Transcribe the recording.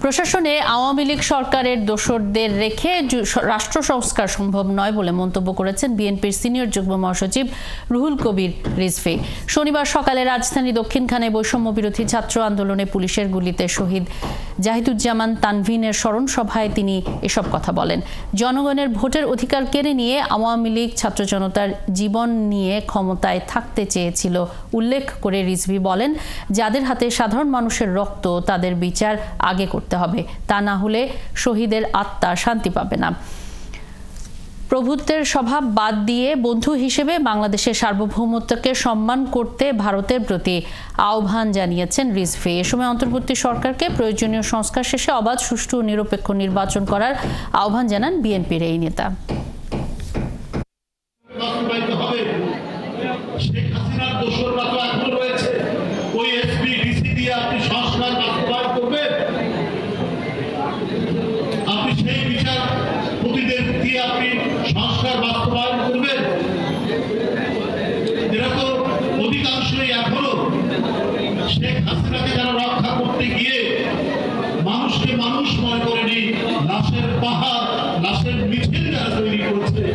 প্রশাসনে আওয়ামী লীগ সরকারের দোসরদের রেখে রাষ্ট্র সংস্কার সম্ভব নয় বলে মন্তব্য করেছেন বিএনপির সিনিয়র যুগ্ম মহাসচিব রুহুল কবির রিজভী। শনিবার সকালে রাজধানী দক্ষিণখানে বৈষম্য বিরোধী ছাত্র আন্দোলনে পুলিশের গুলিতে শহীদ জাহিদুজ্জামান তানভীনের স্মরণ সভায় তিনি এসব কথা বলেন। জনগণের ভোটের অধিকার কেড়ে নিয়ে আওয়ামী লীগ ছাত্র জনতার জীবন নিয়ে ক্ষমতায় থাকতে চেয়েছিল উল্লেখ করে রিজভী বলেন, যাদের হাতে সাধারণ মানুষের রক্ত তাদের বিচার আগে করতে হবে, তা না হলে শহীদের আত্মা শান্তি পাবে না। প্রভুত্বের স্বভাব বাদ দিয়ে বন্ধু হিসেবে বাংলাদেশের সার্বভৌমত্বকে সম্মান করতে ভারতের প্রতি আহ্বান জানিয়েছেন রিজভী। এ সময় অন্তর্বর্তী সরকারকে প্রয়োজনীয় সংস্কার শেষে অবাধ, সুষ্ঠু ও নিরপেক্ষ নির্বাচন করার আহ্বান জানান বিএনপির এই নেতা। সংস্কার বাস্তবায়ন করবেন। এরা তো অধিকাংশই এখনো শেখ হাসিনাকে যারা রক্ষা করতে গিয়ে মানুষকে মানুষ মনে করেনি, লাশের পাহাড়, লাশের মিছিল যারা তৈরি করছে,